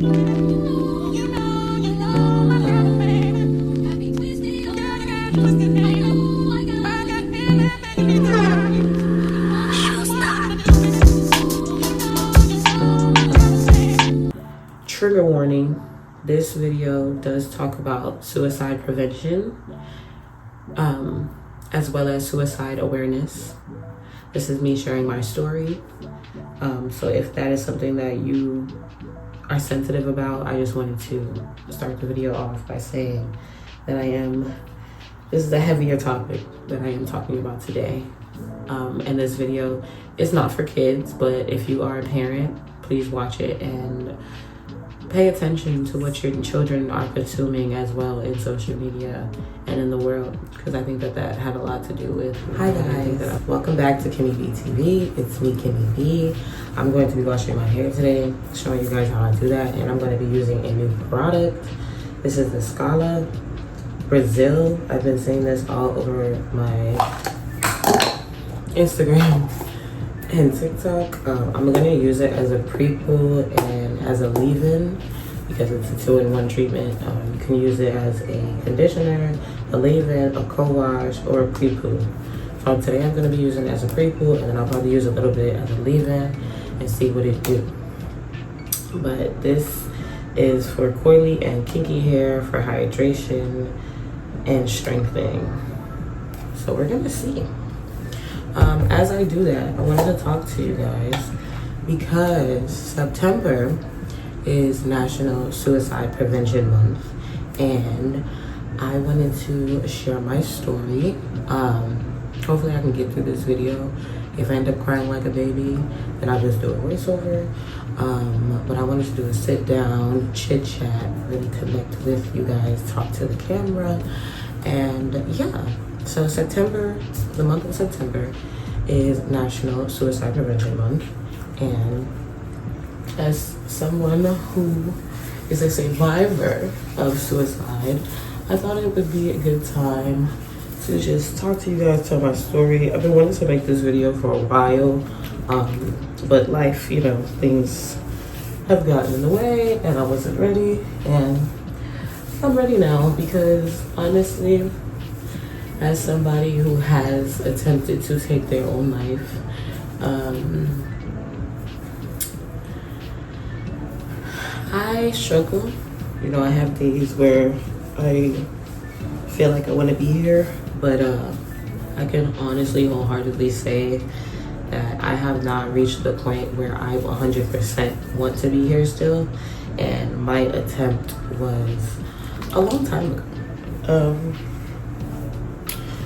Trigger warning, this video does talk about suicide prevention, as well as suicide awareness. This is me sharing my story. So if that is something that you are sensitive about, I just wanted to start the video off by saying that this is a heavier topic that I am talking about today. And this video is not for kids, but if you are a parent, please watch it and pay attention to what your children are consuming as well in social media and in the world, because I think that had a lot to do with. Hi guys, welcome back to Kimmy B TV. It's me, Kimmy B. I'm going to be washing my hair today, showing you guys how I do that, and I'm going to be using a new product. This is the Scala Brazil. I've been seeing this all over my Instagram and TikTok. I'm gonna use it as a pre-poo and as a leave-in because it's a 2-in-1 treatment. You can use it as a conditioner, a leave-in, a co-wash, or a pre-poo. So today I'm gonna be using it as a pre-poo, and then I'll probably use a little bit as a leave-in and see what it do. But this is for coily and kinky hair, for hydration and strengthening. So we're gonna see. As I do that, I wanted to talk to you guys because September is National Suicide Prevention Month, and I wanted to share my story. Hopefully I can get through this video. If I end up crying like a baby, then I'll just do a voiceover. But I wanted to do a sit down, chit chat, really connect with you guys, talk to the camera, and yeah. So September, the month of September, is National Suicide Prevention Month, and as someone who is a survivor of suicide, I thought it would be a good time to just talk to you guys, tell my story. I've been wanting to make this video for a while, but life, things have gotten in the way, and I wasn't ready, and I'm ready now because honestly, as somebody who has attempted to take their own life, I struggle. I have days where I feel like I want to be here, but I can honestly, wholeheartedly say that I have not reached the point where I 100% want to be here still, and my attempt was a long time ago.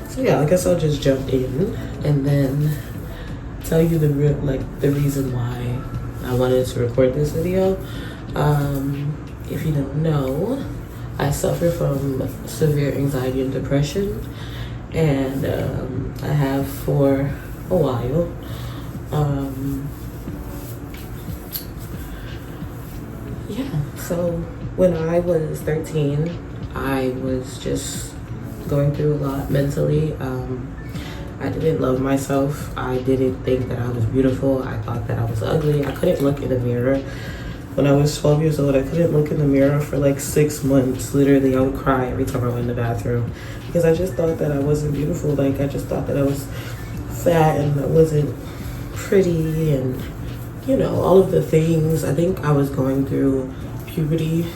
So yeah, I guess I'll just jump in and then tell you the reason why I wanted to record this video. If you don't know, I suffer from severe anxiety and depression, and I have for a while. Yeah, so when I was 13, I was just going through a lot mentally. I didn't love myself. I didn't think that I was beautiful. I thought that I was ugly. I couldn't look in the mirror. When I was 12 years old, I couldn't look in the mirror for like 6 months. Literally, I would cry every time I went in the bathroom because I just thought that I wasn't beautiful. Like, I just thought that I was fat and I wasn't pretty, and all of the things. I think I was going through puberty.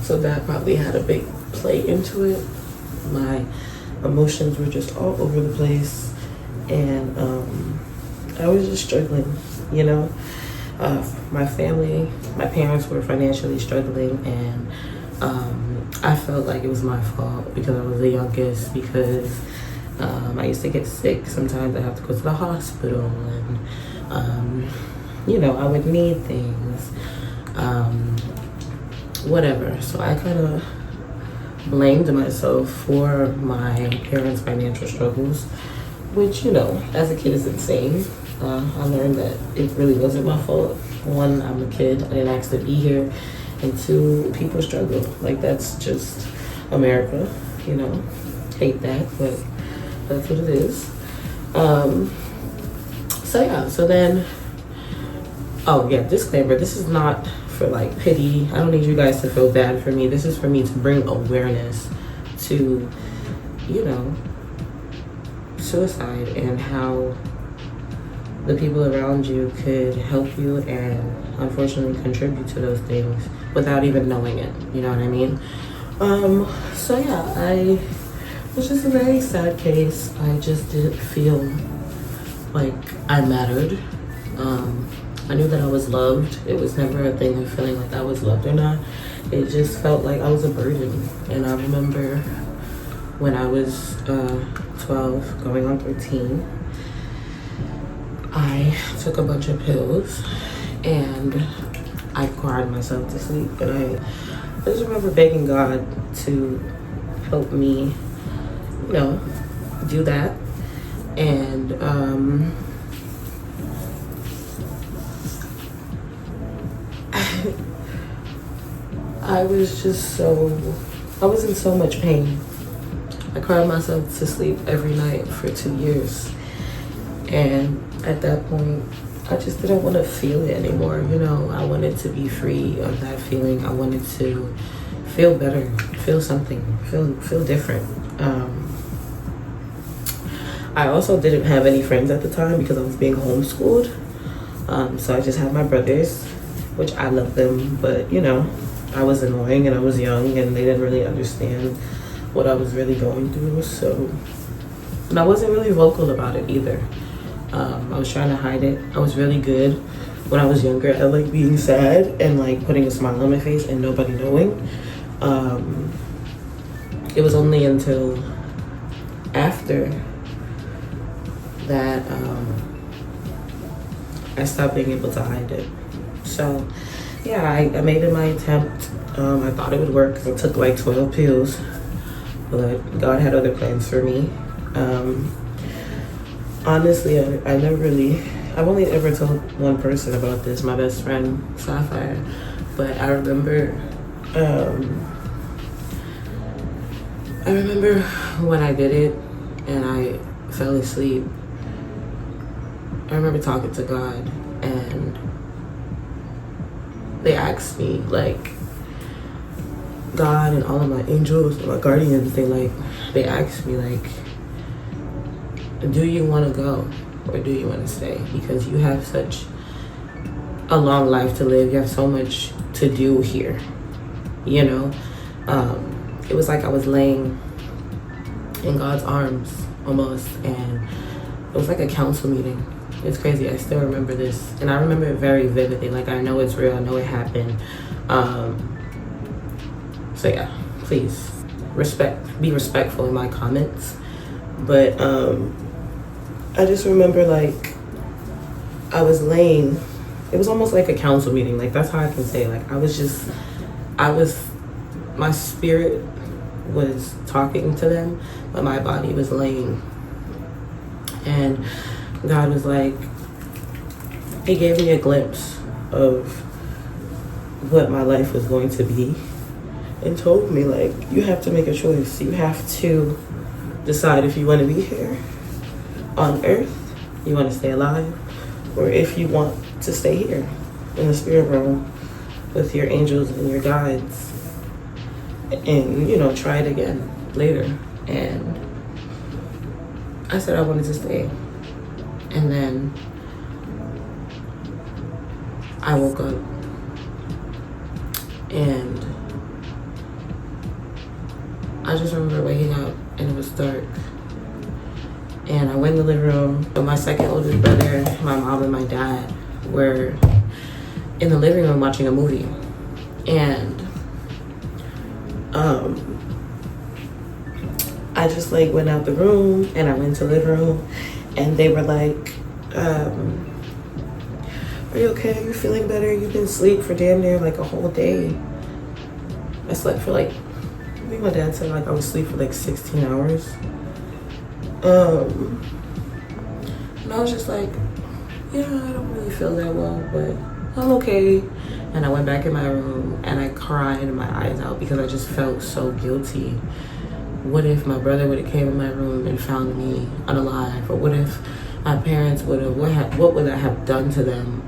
So that probably had a big play into it. My emotions were just all over the place, and I was just struggling, My family, my parents were financially struggling, and I felt like it was my fault because I was the youngest, because I used to get sick. Sometimes I have to go to the hospital, and I would need things. Whatever. So I kind of blamed myself for my parents' financial struggles, which, as a kid is insane. I learned that it really wasn't my fault. One, I'm a kid. I didn't ask to be here. And two, people struggle. Like, that's just America, Hate that, but that's what it is. So yeah, so then Oh yeah, disclaimer, this is not for like pity. I don't need you guys to feel bad for me. This is for me to bring awareness to, you know, suicide and how the people around you could help you and unfortunately contribute to those things without even knowing it. You know what I mean? So yeah, it was just a very sad case. I just didn't feel like I mattered. I knew that I was loved. It was never a thing of feeling like I was loved or not. It just felt like I was a burden. And I remember when I was 12, going on 13, I took a bunch of pills and I cried myself to sleep. And I just remember begging God to help me, you know, do that. And I was in so much pain. I cried myself to sleep every night for 2 years. And at that point, I just didn't want to feel it anymore. You know, I wanted to be free of that feeling. I wanted to feel better, feel something, feel different. I also didn't have any friends at the time because I was being homeschooled. So I just had my brothers, which I love them, but you know, I was annoying and I was young and they didn't really understand what I was really going through. So, and I wasn't really vocal about it either. I was trying to hide it. I was really good when I was younger at like being sad and like putting a smile on my face and nobody knowing. It was only until after that I stopped being able to hide it. So yeah, I made it my attempt. I thought it would work. I took like 12 pills, but God had other plans for me. Honestly, I've only ever told one person about this, my best friend, Sapphire. But I remember when I did it and I fell asleep, I remember talking to God and they asked me, like, God and all of my angels, my guardians, they asked me, like, do you want to go or do you want to stay? Because you have such a long life to live. You have so much to do here, you know? It was like I was laying in God's arms almost, and it was like a council meeting. It's crazy. I still remember this, and I remember it very vividly. Like, I know it's real. I know it happened. So yeah, please be respectful in my comments. But I just remember, like, I was laying. It was almost like a council meeting. Like, that's how I can say. Like, my spirit was talking to them, but my body was laying. And God was like, he gave me a glimpse of what my life was going to be and told me, like, you have to make a choice. You have to decide if you want to be here on earth, you want to stay alive, or if you want to stay here in the spirit realm with your angels and your guides and, you know, try it again later. And I said I wanted to stay. And then I woke up and I just remember waking up and it was dark. And I went in the living room. So my second oldest brother, my mom, and my dad were in the living room watching a movie. And I just like went out the room and I went to the living room and they were like, are you okay? Are you feeling better? You've been asleep for damn near like a whole day. I slept for like, I think my dad said like I was asleep for like 16 hours. And I was just like, yeah, I don't really feel that well, but I'm okay. And I went back in my room and I cried my eyes out because I just felt so guilty. What if my brother would have came in my room and found me unalive? Or what if my parents would have, what would I have done to them,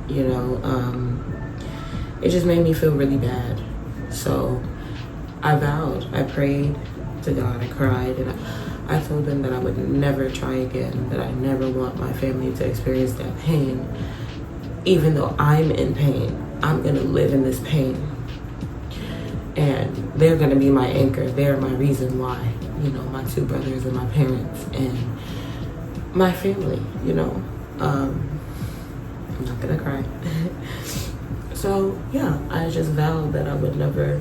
it just made me feel really bad. So I vowed, I prayed to God, I cried, and I told them that I would never try again, that I never want my family to experience that pain. Even though I'm in pain, I'm gonna live in this pain. And they're gonna be my anchor. They're my reason why, my two brothers and my parents and my family, I'm not gonna cry. So yeah, I just vowed that I would never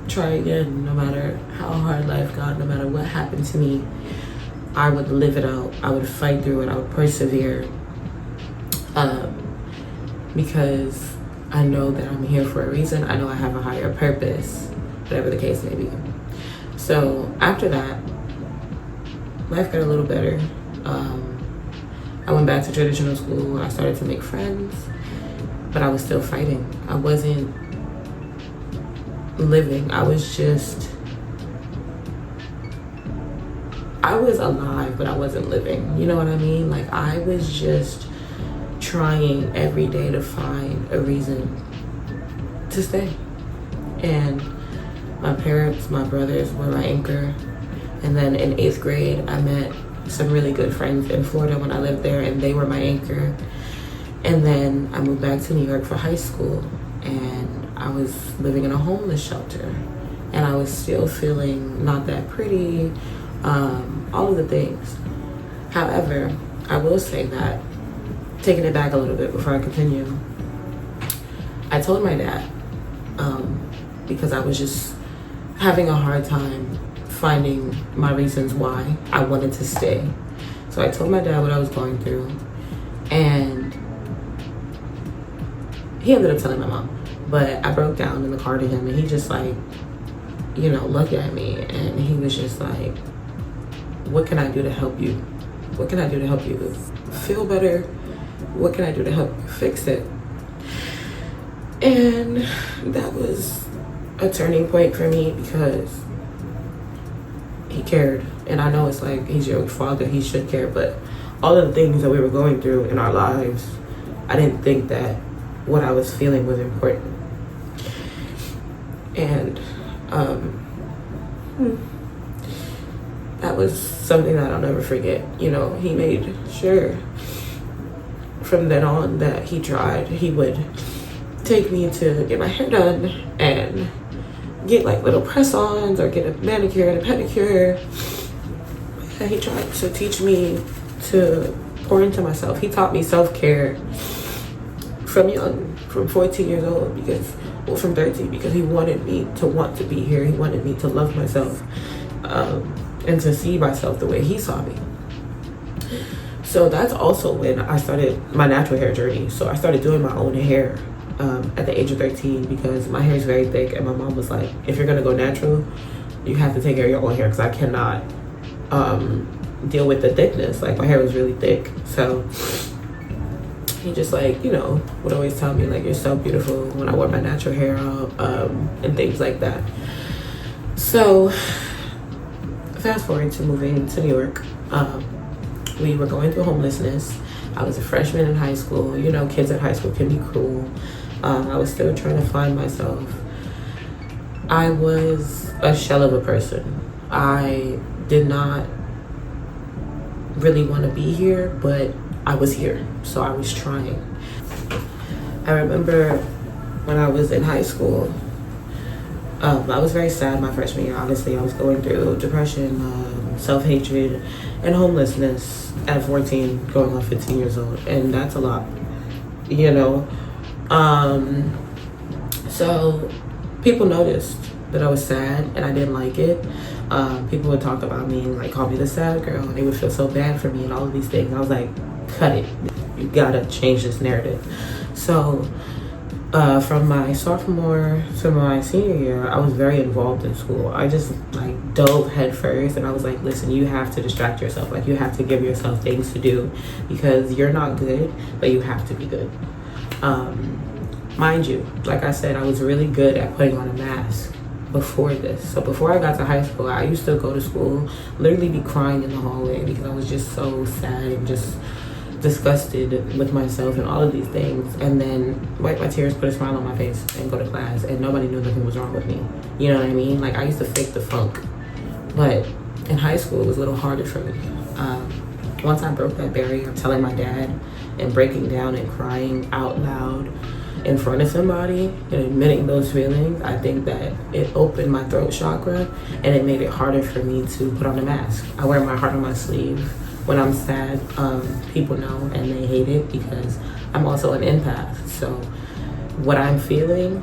try again, no matter how hard life got, no matter what happened to me. I would live it out. I would fight through it. I would persevere. Because I know that I'm here for a reason. I know I have a higher purpose, whatever the case may be. So after that, life got a little better. I went back to traditional school. I started to make friends, but I was still fighting. I wasn't living. I was alive, but I wasn't living. You know what I mean? Like, I was just trying every day to find a reason to stay. And my parents, my brothers were my anchor. And then in 8th grade, I met some really good friends in Florida when I lived there, and they were my anchor. And then I moved back to New York for high school, and I was living in a homeless shelter. And I was still feeling not that pretty, all of the things. However, I will say that, taking it back a little bit before I continue, I told my dad, because I was just having a hard time finding my reasons why I wanted to stay. So I told my dad what I was going through, and he ended up telling my mom. But I broke down in the car to him, and he just looked at me, and he was just like, what can I do to help you? What can I do to help you feel better? What can I do to help you fix it? And that was a turning point for me, because he cared. And I know it's like, he's your father, he should care, but all of the things that we were going through in our lives, I didn't think that what I was feeling was important. And that was something that I'll never forget. He made sure from then on that he tried. He would take me to get my hair done and get like little press-ons or get a manicure and a pedicure. And he tried to teach me to pour into myself. He taught me self-care from young, from 14 years old, from 13, because he wanted me to want to be here. He wanted me to love myself, and to see myself the way he saw me. So that's also when I started my natural hair journey. So I started doing my own hair at the age of 13, because my hair is very thick, and my mom was like, if you're gonna go natural, you have to take care of your own hair, because I cannot deal with the thickness. Like, my hair was really thick. So he just would always tell me, like, you're so beautiful when I wore my natural hair out, and things like that. So fast forward to moving to New York. We were going through homelessness. I was a freshman in high school. Kids at high school can be cruel. I was still trying to find myself. I was a shell of a person. I did not really want to be here, but I was here, so I was trying. I remember when I was in high school, I was very sad my freshman year. Honestly, I was going through depression, self-hatred, and homelessness at 14, going on 15 years old, and that's a lot, So people noticed that I was sad, and I didn't like it. People would talk about me and call me the sad girl, and they would feel so bad for me and all of these things. I was like, cut it. You gotta change this narrative. So from my sophomore to my senior year, I was very involved in school. I just dove head first, and I was like, listen, you have to distract yourself. You have to give yourself things to do, because you're not good, but you have to be good. Mind you, like I said, I was really good at putting on a mask. before this. So before I got to high school, I used to go to school, literally be crying in the hallway because I was just so sad and just disgusted with myself and all of these things, and then wipe my tears, put a smile on my face, and go to class, and nobody knew nothing was wrong with me. You know what I mean? Like, I used to fake the funk. But in high school, it was a little harder for me. Once I broke that barrier of telling my dad and breaking down and crying out loud in front of somebody and admitting those feelings, I think that it opened my throat chakra and it made it harder for me to put on a mask. I wear my heart on my sleeve. When I'm sad, people know and they hate it because I'm also an empath. So what I'm feeling,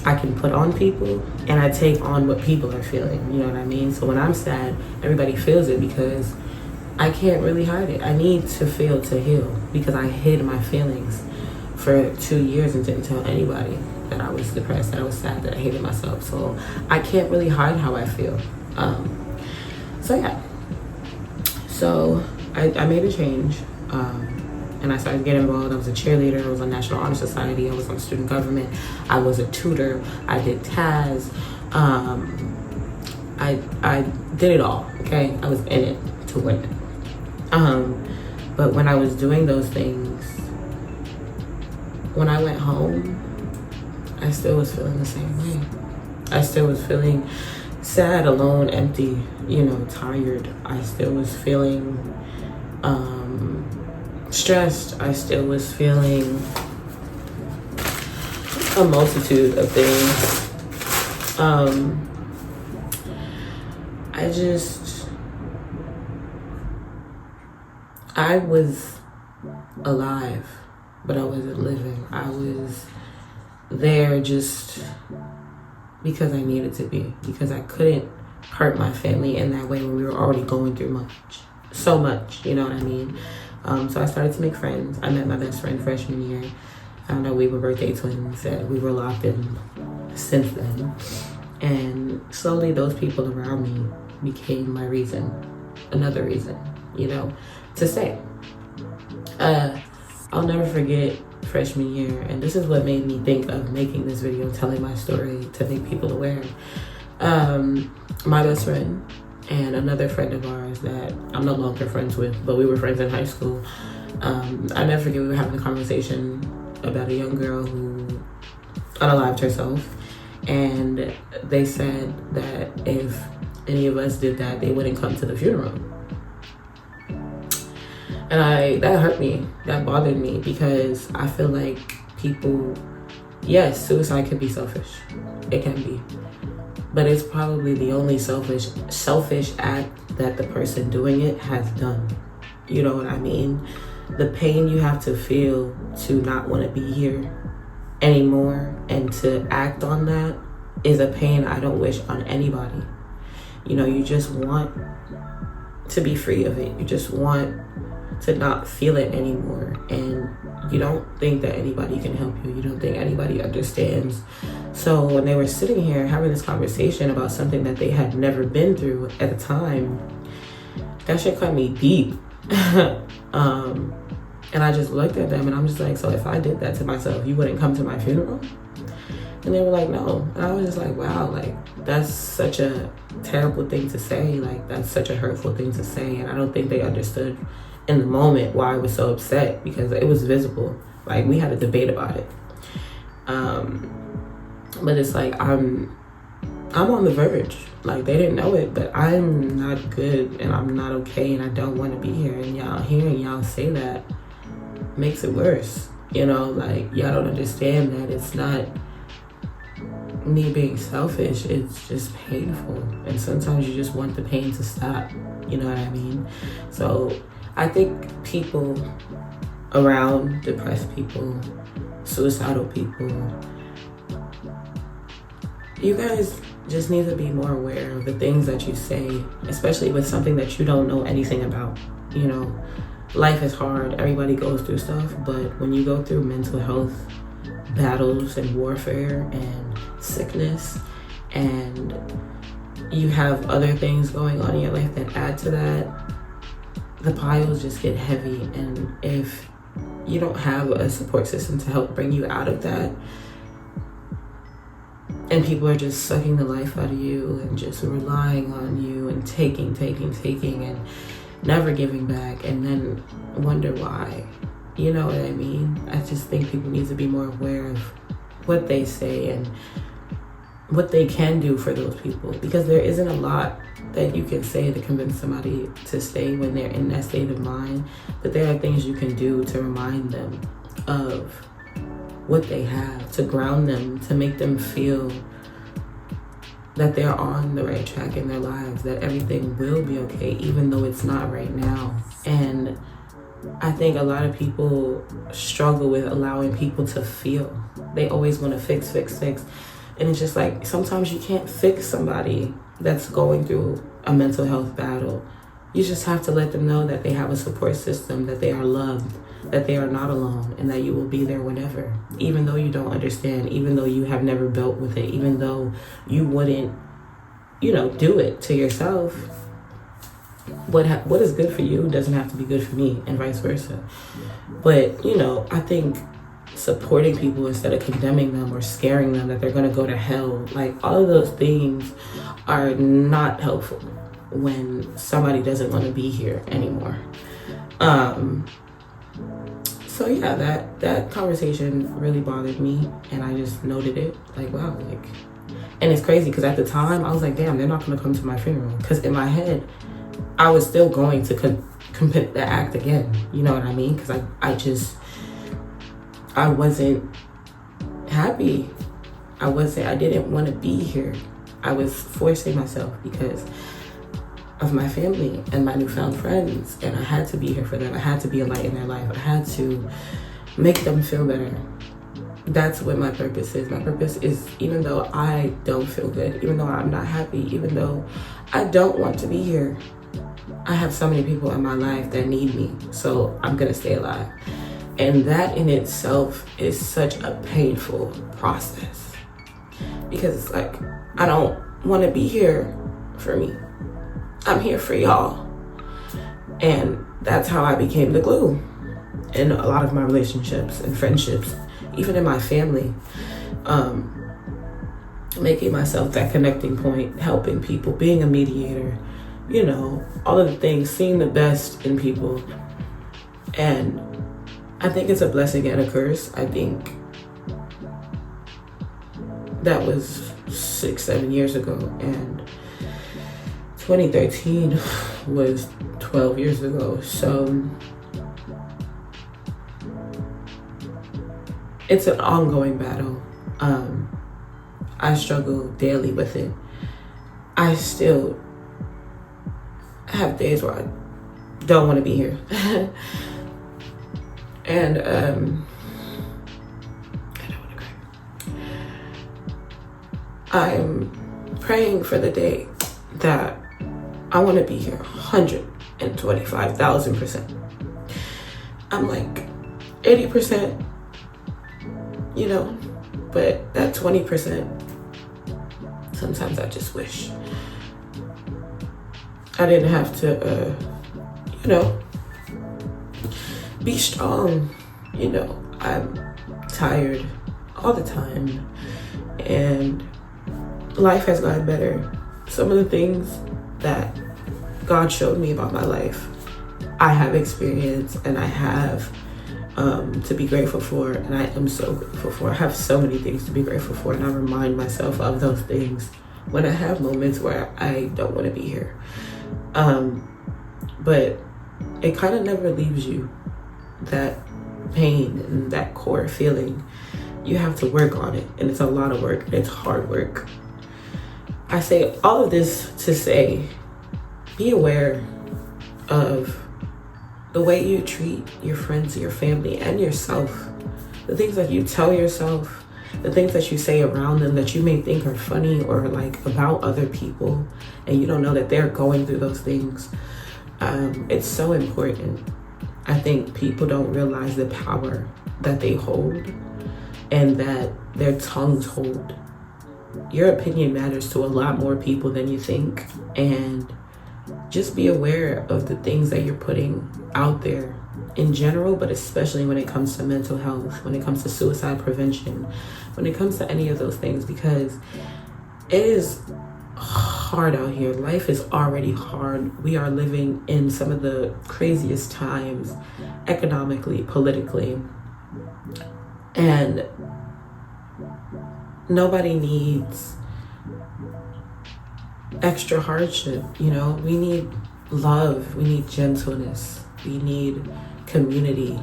I can put on people, and I take on what people are feeling, you know what I mean? So when I'm sad, everybody feels it because I can't really hide it. I need to feel to heal because I hid my feelings for 2 years and didn't tell anybody that I was depressed, that I was sad, that I hated myself. So I can't really hide how I feel. So yeah. So I made a change, and I started getting involved. I was a cheerleader, I was on National Honor Society, I was on student government, I was a tutor, I did TAS, I did it all, okay? I was in it to win it. But when I was doing those things, when I went home, I still was feeling the same way. I still was feeling sad, alone, empty, tired. I still was feeling stressed. I still was feeling a multitude of things. I was alive, but I wasn't living. I was there just because I needed to be, because I couldn't hurt my family in that way when we were already going through so much, you know what I mean? So I started to make friends. I met my best friend freshman year. Found out we were birthday twins, that we were locked in since then. And slowly those people around me became my reason, another reason, to stay. I'll never forget freshman year, and this is what made me think of making this video, telling my story to make people aware. My best friend and another friend of ours that I'm no longer friends with, but we were friends in high school. I never forget, we were having a conversation about a young girl who unalived herself, and they said that if any of us did that, they wouldn't come to the funeral. And that hurt me, that bothered me, because I feel like people, yes, suicide can be selfish, it can be, but it's probably the only selfish act that the person doing it has done. You know what I mean? The pain you have to feel to not want to be here anymore and to act on that is a pain I don't wish on anybody. You just want to be free of it. You just want to not feel it anymore, and you don't think that anybody can help you. You don't think anybody understands. So when they were sitting here having this conversation about something that they had never been through at the time, that shit cut me deep. And I just looked at them and I'm just like, so if I did that to myself, you wouldn't come to my funeral? And they were like, no. And I was just like, wow, like, that's such a terrible thing to say. Like, that's such a hurtful thing to say. And I don't think they understood in the moment why I was so upset, because it was visible. Like, we had a debate about it. But it's like, I'm on the verge. Like, they didn't know it, but I'm not good and I'm not okay and I don't want to be here. And y'all hearing y'all say that makes it worse. Like, y'all don't understand that it's not me being selfish, it's just painful. And sometimes you just want the pain to stop. You know what I mean? So I think people around depressed people, suicidal people, you guys just need to be more aware of the things that you say, especially with something that you don't know anything about. Life is hard, everybody goes through stuff, but when you go through mental health battles and warfare and sickness, and you have other things going on in your life that add to that, the piles just get heavy. And if you don't have a support system to help bring you out of that, and people are just sucking the life out of you and just relying on you and taking and never giving back, and then wonder why. You know what I mean? I just think people need to be more aware of what they say and what they can do for those people, because there isn't a lot that you can say to convince somebody to stay when they're in that state of mind, but there are things you can do to remind them of what they have, to ground them, to make them feel that they're on the right track in their lives, that everything will be okay, even though it's not right now. And I think a lot of people struggle with allowing people to feel. They always want to fix. And it's just like, sometimes you can't fix somebody that's going through a mental health battle. You just have to let them know that they have a support system, that they are loved, that they are not alone, and that you will be there whenever, even though you don't understand, even though you have never dealt with it, even though you wouldn't, do it to yourself. What is good for you doesn't have to be good for me, and vice versa. But, I think supporting people instead of condemning them or scaring them that they're going to go to hell, like, all of those things are not helpful when somebody doesn't want to be here anymore. So yeah, that conversation really bothered me, and I just noted it, like, wow, like, and it's crazy because at the time I was like, damn, they're not going to come to my funeral, because in my head I was still going to commit the act again, you know what I mean? Because I wasn't happy. I didn't want to be here. I was forcing myself because of my family and my newfound friends, and I had to be here for them. I had to be a light in their life. I had to make them feel better. That's what my purpose is. My purpose is, even though I don't feel good, even though I'm not happy, even though I don't want to be here, I have so many people in my life that need me, so I'm gonna stay alive. And that in itself is such a painful process, because it's like, I don't want to be here for me. I'm here for y'all. And that's how I became the glue in a lot of my relationships and friendships, even in my family. Making myself that connecting point, helping people, being a mediator, all of the things, seeing the best in people. And I think it's a blessing and a curse. I think that was 6-7 years ago, and 2013 was 12 years ago. So it's an ongoing battle. I struggle daily with it. I still have days where I don't want to be here. And I don't want to cry. I'm praying for the day that I want to be here 125,000%. I'm like 80%, but that 20%, sometimes I just wish I didn't have to, be strong. I'm tired all the time, and life has gotten better. Some of the things that God showed me about my life, I have experienced, and I have to be grateful for, and I am so grateful for. I have so many things to be grateful for, and I remind myself of those things when I have moments where I don't want to be here. But it kind of never leaves you. That pain and that core feeling, you have to work on it, and it's a lot of work, and it's hard work. I say all of this to say, be aware of the way you treat your friends, your family, and yourself. The things that you tell yourself, the things that you say around them that you may think are funny or like about other people, and you don't know that they're going through those things. It's so important. I think people don't realize the power that they hold and that their tongues hold. Your opinion matters to a lot more people than you think, and just be aware of the things that you're putting out there in general, but especially when it comes to mental health, when it comes to suicide prevention, when it comes to any of those things, because it is hard out here. Life is already hard. We are living in some of the craziest times economically, politically, and nobody needs extra hardship. You know, we need love, we need gentleness, we need community.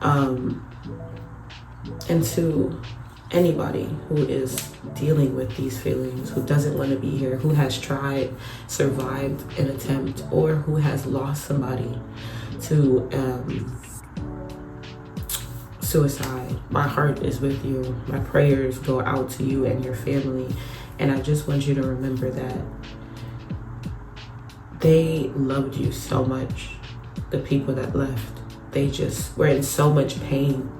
And to anybody who is dealing with these feelings, who doesn't want to be here, who has tried, survived an attempt, or who has lost somebody to suicide, my heart is with you. My prayers go out to you and your family. And I just want you to remember that they loved you so much. The people that left, they just were in so much pain.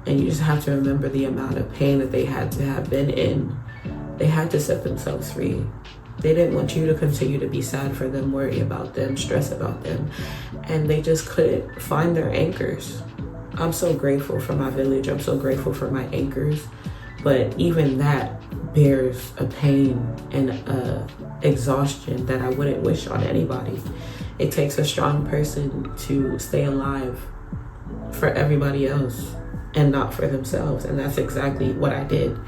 And you just have to remember the amount of pain that they had to have been in. They had to set themselves free. They didn't want you to continue to be sad for them, worry about them, stress about them. And they just couldn't find their anchors. I'm so grateful for my village. I'm so grateful for my anchors. But even that bears a pain and a exhaustion that I wouldn't wish on anybody. It takes a strong person to stay alive for everybody else and not for themselves. And that's exactly what I did.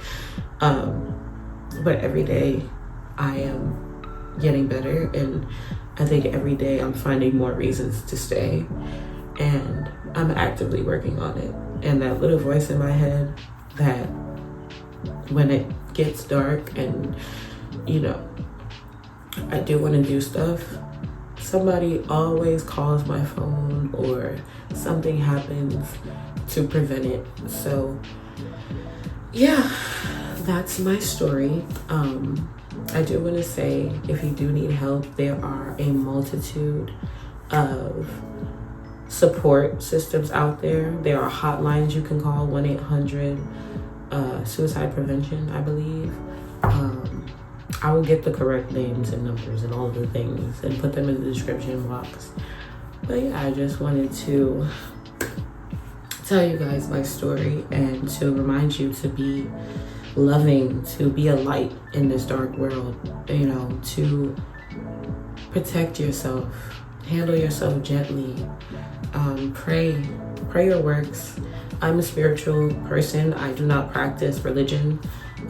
But every day I am getting better, and I think every day I'm finding more reasons to stay, and I'm actively working on it. And that little voice in my head that when it gets dark and, you know, I do want to do stuff, somebody always calls my phone or something happens to prevent it. So yeah, that's my story. I do want to say, if you do need help, there are a multitude of support systems out there. There are hotlines you can call, 1-800 suicide prevention, I believe. I will get the correct names and numbers and all of the things and put them in the description box. But yeah, I just wanted to tell you guys my story and to remind you to be loving, to be a light in this dark world, you know, to protect yourself, handle yourself gently, pray your works. I'm a spiritual person. I do not practice religion.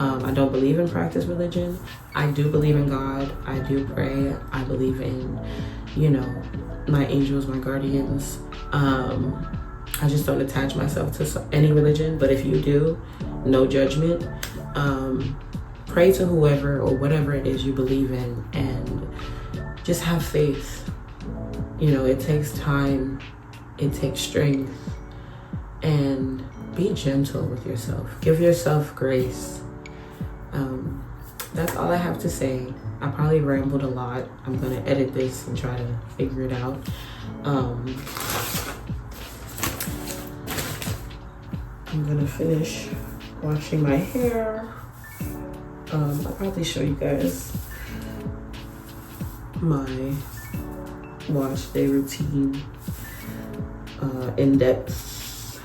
I don't believe in practice religion. I do believe in God. I do pray. I believe in, you know, my angels, my guardians. I just don't attach myself to any religion, but if you do, no judgment. Pray to whoever or whatever it is you believe in, and just have faith. You know, it takes time, it takes strength, and be gentle with yourself. Give yourself grace. That's all I have to say. I probably rambled a lot. I'm gonna edit this and try to figure it out. I'm gonna finish washing my hair. I'll probably show you guys my wash day routine in depth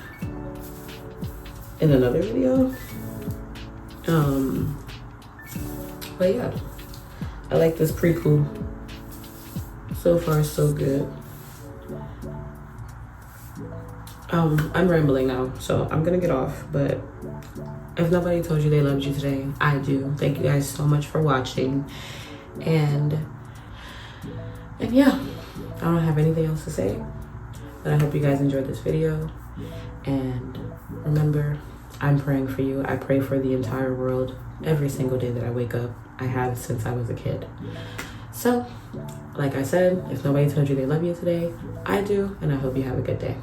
in another video. But yeah, I like this pre-poo. So far, so good. I'm rambling now, so I'm gonna get off, but if nobody told you they loved you today, I do. Thank you guys so much for watching, and yeah, I don't have anything else to say, but I hope you guys enjoyed this video, and remember, I'm praying for you. I pray for the entire world every single day that I wake up. I have since I was a kid. So, like I said, if nobody told you they love you today, I do, and I hope you have a good day.